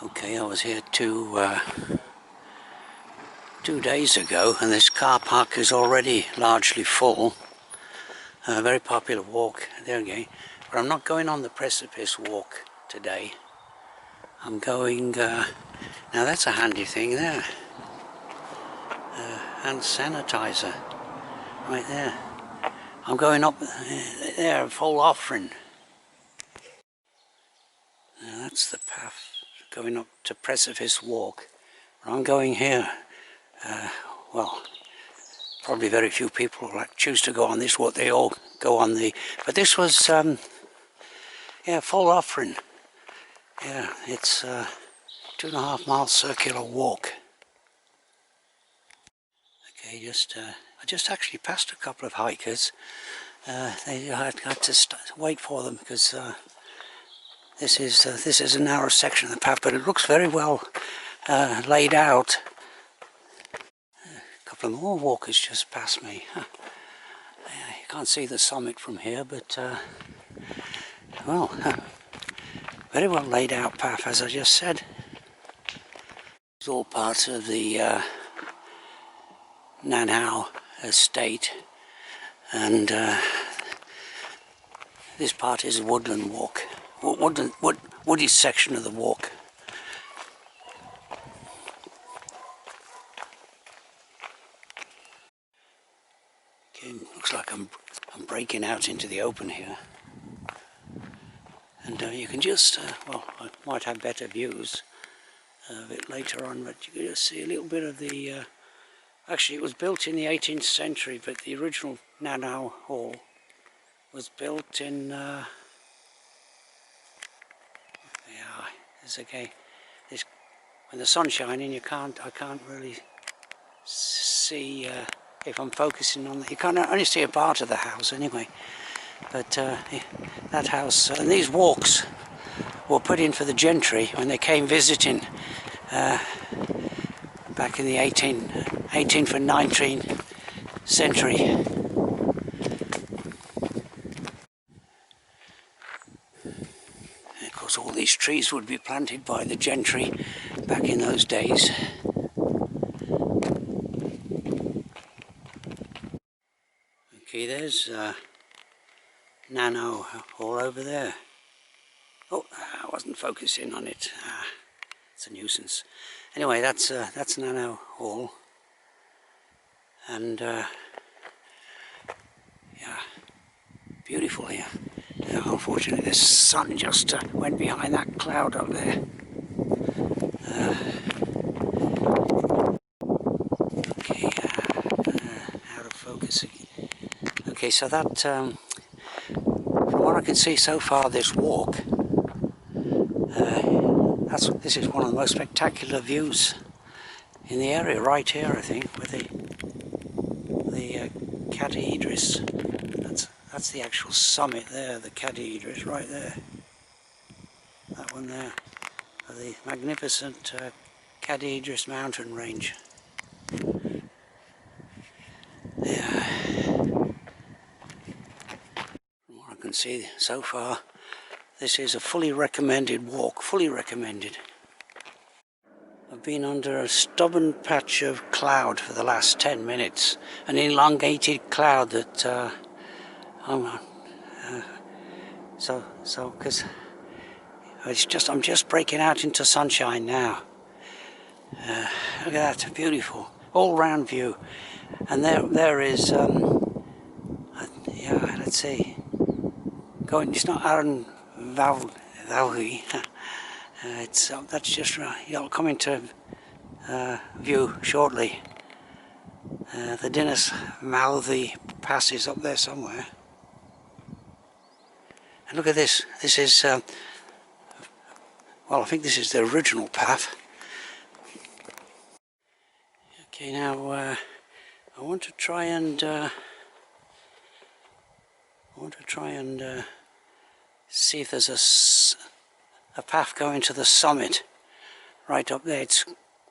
Okay, I was here two days ago, and this car park is already largely full. A very popular walk there again, but I'm not going on the precipice walk today. I'm going, now that's a handy thing there, hand sanitizer, right there. I'm going up there, Foel Offrwm. Now that's the path going up to precipice walk. But I'm going here. Well, probably very few people will choose to go on this walk. They all go on the, but this was yeah, Foel Offrwm. Yeah, it's a 2.5 mile circular walk. Okay, I just actually passed a couple of hikers. I had to wait for them because this is a narrow section of the path, but it looks very well laid out. A couple of more walkers just passed me. Huh. You can't see the summit from here, but well, very well laid out path, as I just said. It's all part of the Nanhao estate, and this part is a woodland walk, woody section of the walk. Okay, looks like I'm breaking out into the open here, and you can just well, I might have better views a bit later on, but you can just see a little bit of the actually it was built in the 18th century, but the original Nanhao Hall was built in yeah, it's okay. This, when the sun's shining, I can't really see if I'm focusing on. You can't only see a part of the house anyway. But that house and these walks were put in for the gentry when they came visiting back in the 18th and 19th century. And of course, all these trees would be planted by the gentry back in those days. Okay, there's Nanhao all over there. Oh, I wasn't focusing on it. It's a nuisance. Anyway, that's Nanhao Hall, and yeah, beautiful here. Unfortunately, the sun just went behind that cloud up there. Okay, out of focus. Okay, so that, from what I can see so far, this walk, this is one of the most spectacular views in the area, right here, I think, with the cathedral. That's the actual summit there, the cathedral, right there. That one there, the magnificent cathedral mountain range. Yeah. From what I can see so far, this is a fully recommended walk, fully recommended. I've been under a stubborn patch of cloud for the last 10 minutes, an elongated cloud that because I'm just breaking out into sunshine now. Look at that, beautiful, all-round view, and there is yeah, let's see, it's not Aaron Valhi. It's that's just you'll come into view shortly. The Dinas Mouthy Pass is up there somewhere. And look at this. This is well, I think this is the original path. Okay, now I want to try and see if there's a path going to the summit right up there. It's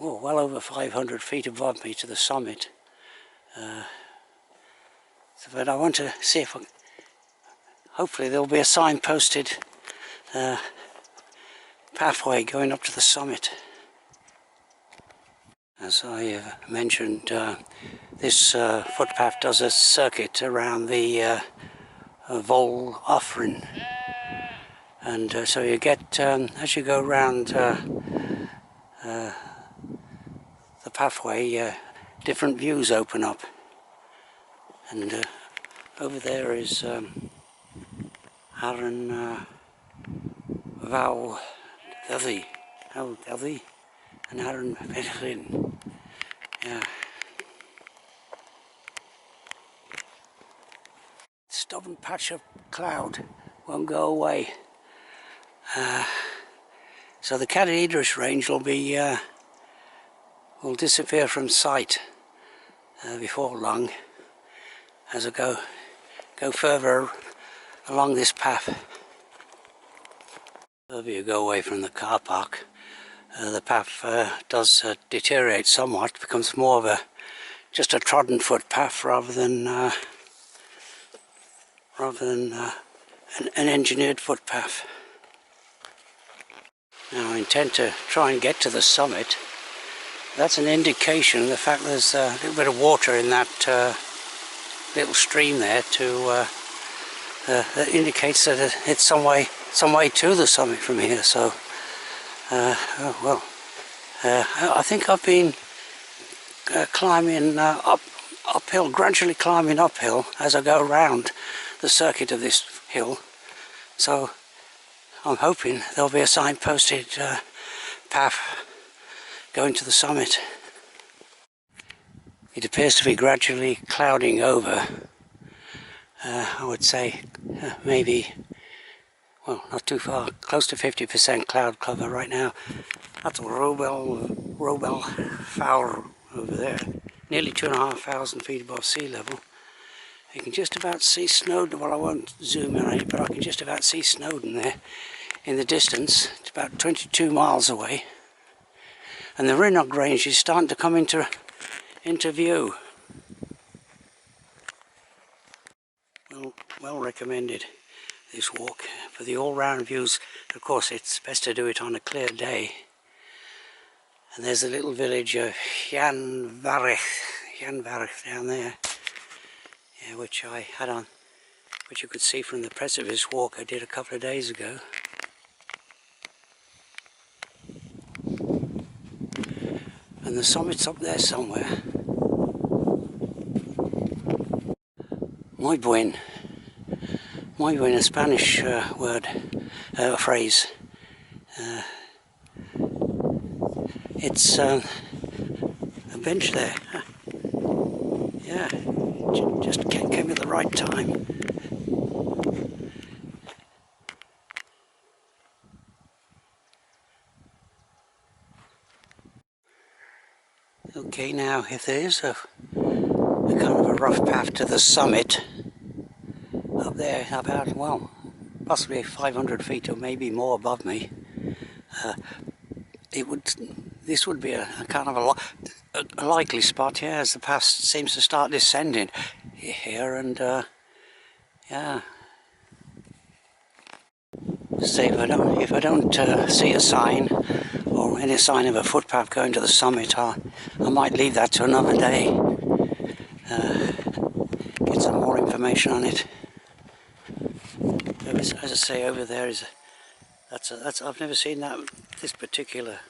well over 500 feet above me to the summit. But I want to see if hopefully there'll be a sign posted pathway going up to the summit. As I mentioned, this footpath does a circuit around the Foel Offrwm, and so you get, as you go around the pathway, different views open up, and over there is Foel Offrwm, and Foel. Yeah. Stubborn patch of cloud won't go away. So the Cadiz range will disappear from sight before long as I go further along this path. The further you go away from the car park, the path does deteriorate somewhat, becomes more of just a trodden footpath rather than an engineered footpath. Now I intend to try and get to the summit. That's an indication of the fact there's a little bit of water in that little stream there that indicates that it's some way to the summit from here. So I think I've been climbing uphill, gradually climbing uphill as I go around the circuit of this hill. So I'm hoping there'll be a signposted path going to the summit. It appears to be gradually clouding over. I would say maybe, well, not too far, close to 50% cloud cover right now. That's Dolgellau Foel over there, nearly 2,500 feet above sea level. You can just about see Snowdon. Well, I won't zoom in on it, but I can just about see Snowdon there in the distance. It's about 22 miles away. And the Rhinoc range is starting to come into view. Well recommended, this walk, for the all-round views. Of course, it's best to do it on a clear day. And there's a little village of Llanfairpwll down there, yeah, which I had on, which you could see from the precipice walk I did a couple of days ago. And the summit's up there somewhere. Muy buen, a Spanish word, phrase. It's a bench there. Yeah, just came at the right time. Okay, now if there is a kind of a rough path to the summit up there, about, well, possibly 500 feet or maybe more above me, this would be a kind of a likely spot here, as the path seems to start descending here, and yeah. So if I don't see a sign or any sign of a footpath going to the summit, I might leave that to another day. Get some more information on it. As I say, over there is that's I've never seen this particular,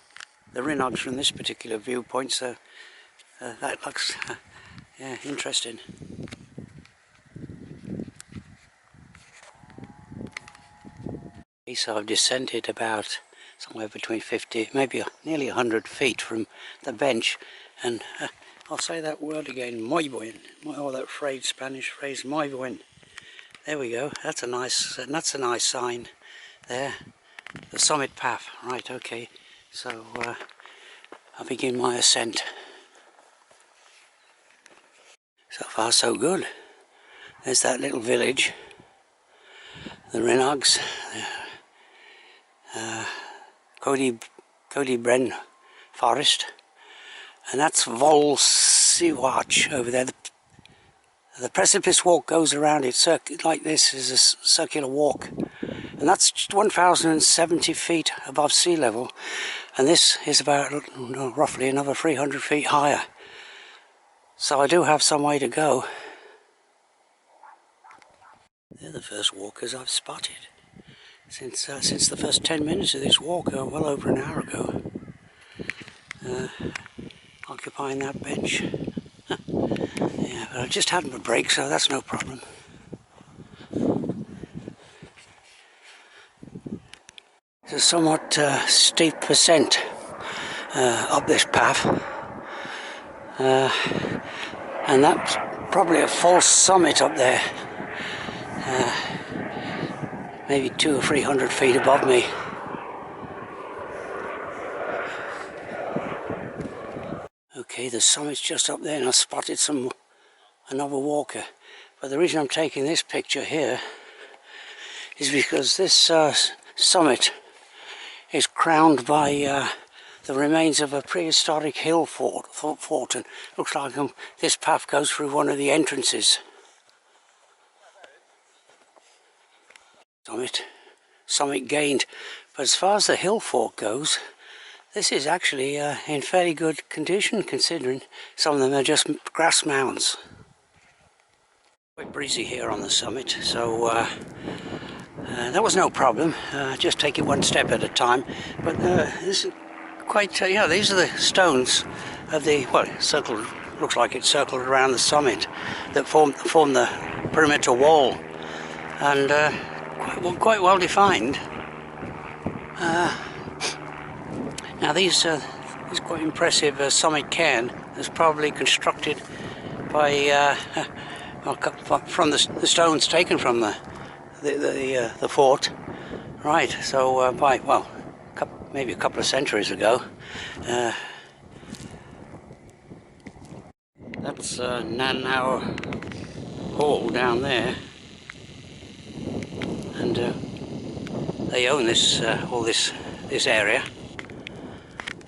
the Rhinocs from this particular viewpoint, so that looks yeah, interesting. So I've descended about somewhere between 50, maybe nearly 100 feet from the bench, and I'll say that word again, muy buen, or that phrase, Spanish phrase, muy buen. There we go. That's a nice sign there. The summit path. Right. Okay. So I'll begin my ascent. So far, so good. There's that little village, the Rhinocs, Cody-Bren Forest, and that's Foel Offrwm over there. The precipice walk goes around it like this, is a circular walk, and that's just 1,070 feet above sea level, and this is about roughly another 300 feet higher. So I do have some way to go. They're the first walkers I've spotted since the first 10 minutes of this walk, well over an hour ago, occupying that bench. Yeah, but I just had a break, so that's no problem. It's a somewhat steep ascent up this path, and that's probably a false summit up there, maybe 200 or 300 feet above me. Okay, the summit's just up there, and I spotted another walker. But the reason I'm taking this picture here is because this summit is crowned by the remains of a prehistoric hill fort, and looks like this path goes through one of the entrances. Summit gained. But as far as the hill fort goes, this is actually in fairly good condition, considering some of them are just grass mounds. Quite breezy here on the summit, so that was no problem. Just take it one step at a time. But this is quite, yeah, these are the stones of the, well, circled, looks like it's circled around the summit, that form the perimeter wall, and quite well defined. Now these quite impressive summit cairn is probably constructed by from the stones taken from the fort, right? So by, well, maybe a couple of centuries ago. That's Nanau Hall down there, and they own this all this area.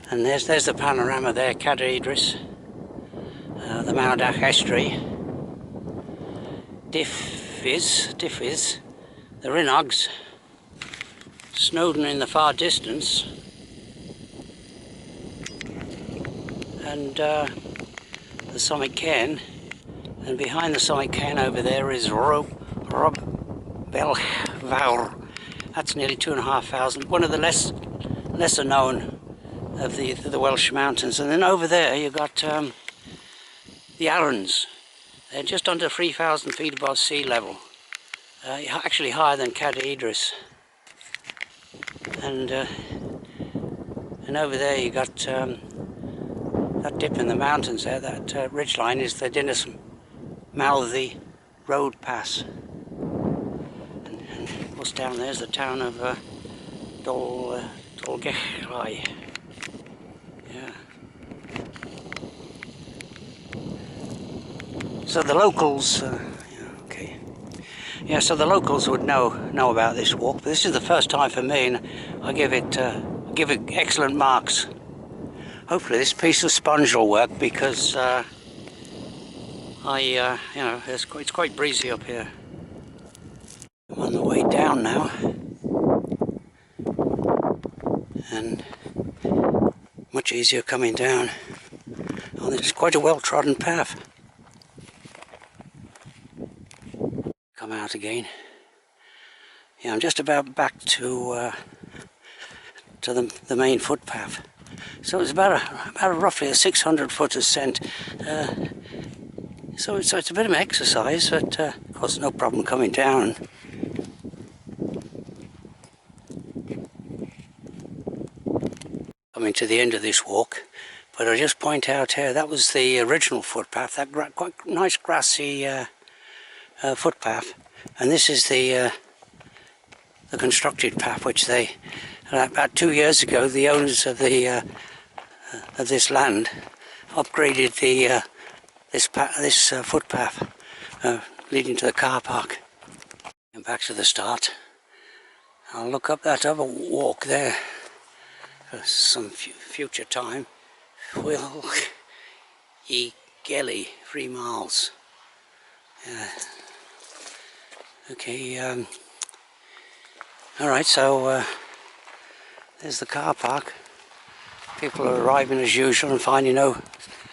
And there's the panorama there, Cad Idris, the Mauldach Estuary, Diffis, the Rinnogs, Snowdon in the far distance, and the summit cairn. And behind the summit cairn over there is Rob Belvaur. That's nearly 2,500, one of the lesser known of the Welsh mountains. And then over there you've got the Arrans. They're just under 3,000 feet above sea level, actually higher than Cad Idris. And over there you got that dip in the mountains there, that ridgeline is the Dinas Mouthy road pass. And what's down there is the town of Dolgellau. Yeah. So the locals, okay. Yeah, so the locals would know about this walk. But this is the first time for me, and I give it excellent marks. Hopefully this piece of sponge will work, because it's quite breezy up here. I'm on the way down now, and much easier coming down. Oh, this is quite a well-trodden path. Come out again. Yeah, I'm just about back to the main footpath. So it's about roughly a 600-foot ascent. So it's a bit of an exercise, but of course no problem coming down. Coming to the end of this walk, but I'll just point out here, that was the original footpath, that quite nice grassy footpath, and this is the constructed path, which they, about 2 years ago, the owners of this land upgraded this footpath leading to the car park. And back to the start. I'll look up that other walk there for some future time. Foel Offrwm, 3 miles. Okay, Alright, so there's the car park. People are arriving as usual and finding no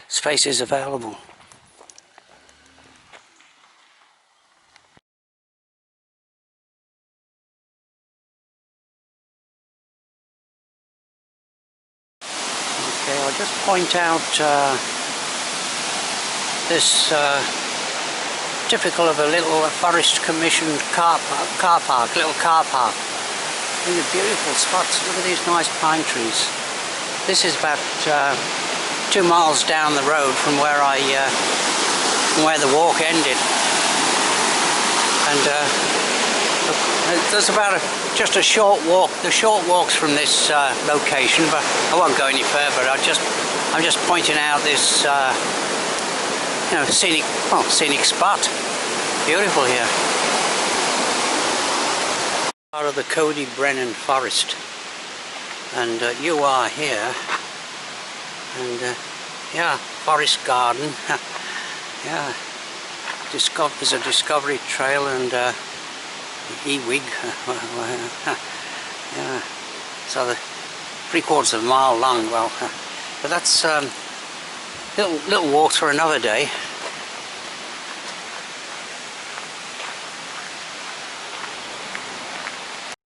spaces available. Okay, I'll just point out this typical of a little forest commissioned car park, little car park. These are beautiful spots. Look at these nice pine trees. This is about 2 miles down the road from where where the walk ended, and there's about just a short walk. The short walks from this location, but I won't go any further. I'm just pointing out this you know, scenic spot. Beautiful here. Part of the Cody Brennan Forest, and you are here, and yeah, forest garden. Yeah, there's a discovery trail and e-wig. Yeah, so the 3/4 of a mile long. Well, but that's little walks for another day.